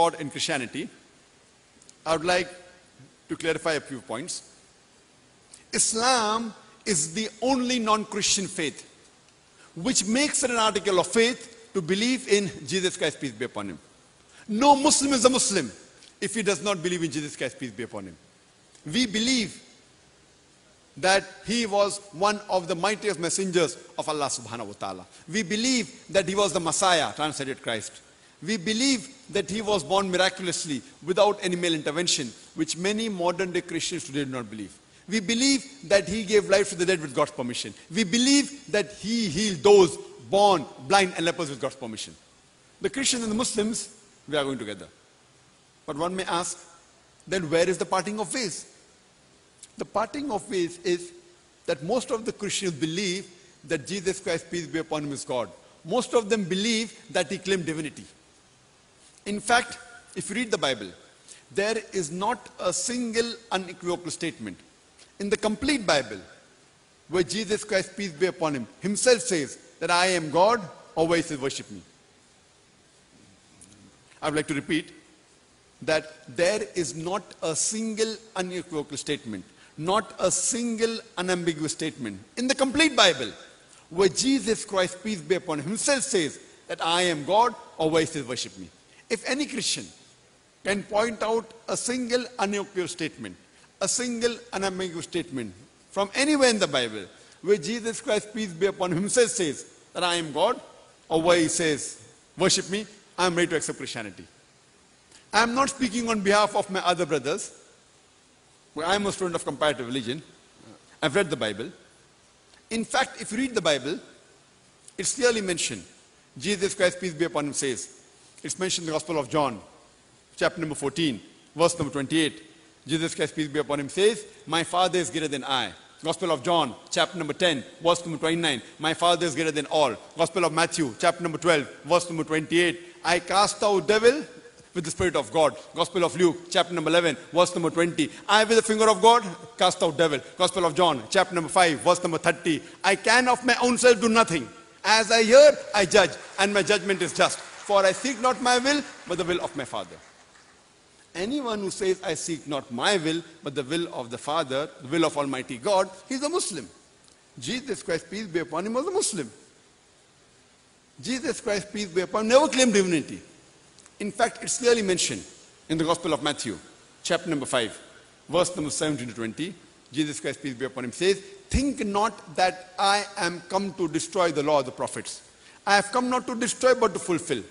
God in Christianity, I would like to clarify a few points. Islam is the only non-Christian faith which makes it an article of faith to believe in Jesus Christ, peace be upon him. No Muslim is a Muslim if he does not believe in Jesus Christ, peace be upon him. We believe that he was one of the mightiest messengers of Allah subhanahu wa ta'ala. We believe that he was the Messiah, translated Christ. We believe that he was born miraculously without any male intervention, which many modern day Christians today do not believe. We believe that he gave life to the dead with God's permission. We believe that he healed those born blind and lepers with God's permission. The Christians and the Muslims, we are going together. But one may ask, then where is the parting of ways? The parting of ways is that most of the Christians believe that Jesus Christ, peace be upon him, is God. Most of them believe that he claimed divinity. In fact, if you read the Bible, there is not a single unequivocal statement in the complete Bible where Jesus Christ, peace be upon him, himself says that I am God, or where he says worship me. I would like to repeat that there is not a single unequivocal statement, not a single unambiguous statement in the complete Bible where Jesus Christ, peace be upon him, himself says that I am God, or where he says worship me. If any Christian can point out a single unequivocal statement, a single unambiguous statement from anywhere in the Bible where Jesus Christ, peace be upon him, himself says that I am God, or where he says worship me, I am ready to accept Christianity. I am not speaking on behalf of my other brothers. I am a student of comparative religion. I've read the Bible. In fact, if you read the Bible, it's clearly mentioned. Jesus Christ, peace be upon him, says, it's mentioned in the Gospel of John, chapter number 14, verse number 28. Jesus Christ, peace be upon him, says, my Father is greater than I. Gospel of John, chapter number 10, verse number 29. My Father is greater than all. Gospel of Matthew, chapter number 12, verse number 28. I cast out devil with the Spirit of God. Gospel of Luke, chapter number 11, verse number 20. I, with the finger of God, cast out devil. Gospel of John, chapter number 5, verse number 30. I can of my own self do nothing. As I hear, I judge, and my judgment is just. For I seek not my will, but the will of my Father. Anyone who says, I seek not my will, but the will of the Father, the will of Almighty God, he's a Muslim. Jesus Christ, peace be upon him, was a Muslim. Jesus Christ, peace be upon him, never claimed divinity. In fact, it's clearly mentioned in the Gospel of Matthew, chapter number 5, verse number 17 to 20. Jesus Christ, peace be upon him, says, think not that I am come to destroy the law of the prophets. I have come not to destroy, but to fulfill.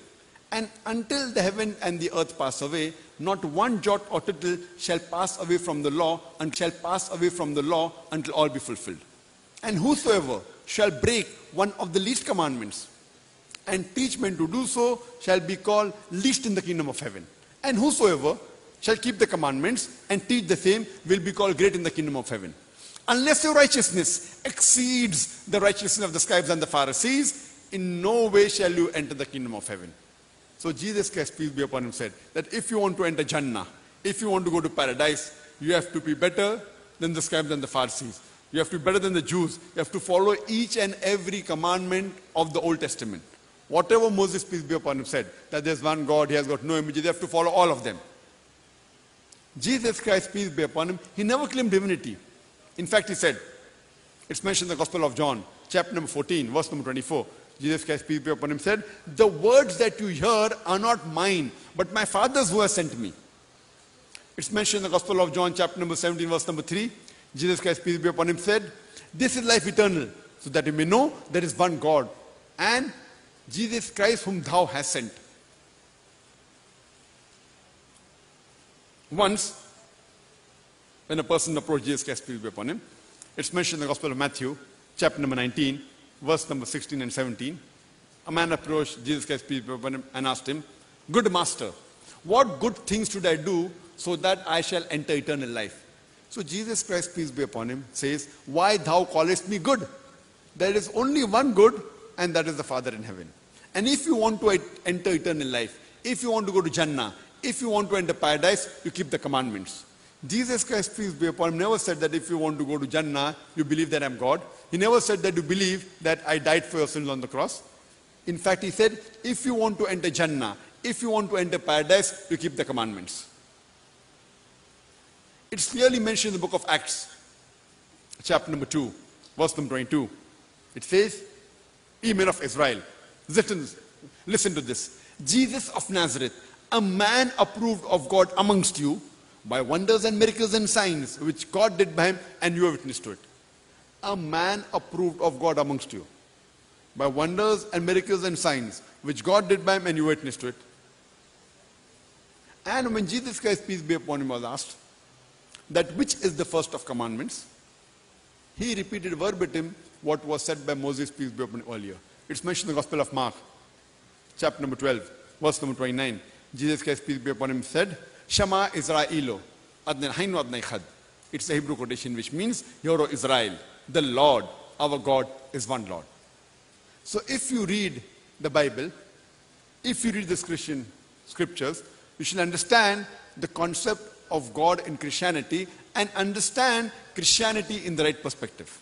And until the heaven and the earth pass away, not one jot or tittle shall pass away from the law, and shall pass away from the law until all be fulfilled. And whosoever shall break one of the least commandments and teach men to do so shall be called least in the kingdom of heaven. And whosoever shall keep the commandments and teach the same will be called great in the kingdom of heaven. Unless your righteousness exceeds the righteousness of the scribes and the Pharisees, in no way shall you enter the kingdom of heaven. So Jesus Christ, peace be upon him, said that if you want to enter Jannah, if you want to go to paradise, you have to be better than the scribes and the Pharisees. You have to be better than the Jews. You have to follow each and every commandment of the Old Testament. Whatever Moses, peace be upon him, said, that there's one God, he has got no images, you have to follow all of them. Jesus Christ, peace be upon him, he never claimed divinity. In fact, he said, it's mentioned in the Gospel of John, chapter number 14, verse number 24. Jesus Christ, peace be upon him, said, the words that you hear are not mine, but my Father's who has sent me. It's mentioned in the Gospel of John, chapter number 17, verse number 3. Jesus Christ, peace be upon him, said, this is life eternal, so that you may know there is one God, and Jesus Christ whom thou hast sent. Once, when a person approached Jesus Christ, peace be upon him, it's mentioned in the Gospel of Matthew, chapter number 19, verse number 16 and 17. A man approached Jesus Christ, peace be upon him, and asked him, good master, what good things should I do so that I shall enter eternal life? So Jesus Christ, peace be upon him, says, why thou callest me good? There is only one good, and that is the Father in heaven. And if you want to enter eternal life, if you want to go to Jannah, if you want to enter paradise, you keep the commandments. Jesus Christ, peace be upon him, never said that if you want to go to Jannah, you believe that I am God. He never said that you believe that I died for your sins on the cross. In fact, he said, if you want to enter Jannah, if you want to enter paradise, you keep the commandments. It's clearly mentioned in the book of Acts, chapter number 2, verse number 22. It says, "Ye men of Israel, listen to this. Jesus of Nazareth, a man approved of God amongst you by wonders and miracles and signs which God did by him, and you are witness to it." A man approved of God amongst you by wonders and miracles and signs which God did by him, and you witness to it. And when Jesus Christ, peace be upon him, was asked that which is the first of commandments, he repeated verbatim what was said by Moses, peace be upon him, earlier. It's mentioned in the Gospel of Mark, chapter number 12, verse number 29. Jesus Christ, peace be upon him, said, "Shema Israelo, Adnei Hainu Adnei Chad." It's a Hebrew quotation which means, "Hear, O Israel, the Lord, our God, is one Lord." So if you read the Bible, if you read the Christian scriptures, you should understand the concept of God in Christianity and understand Christianity in the right perspective.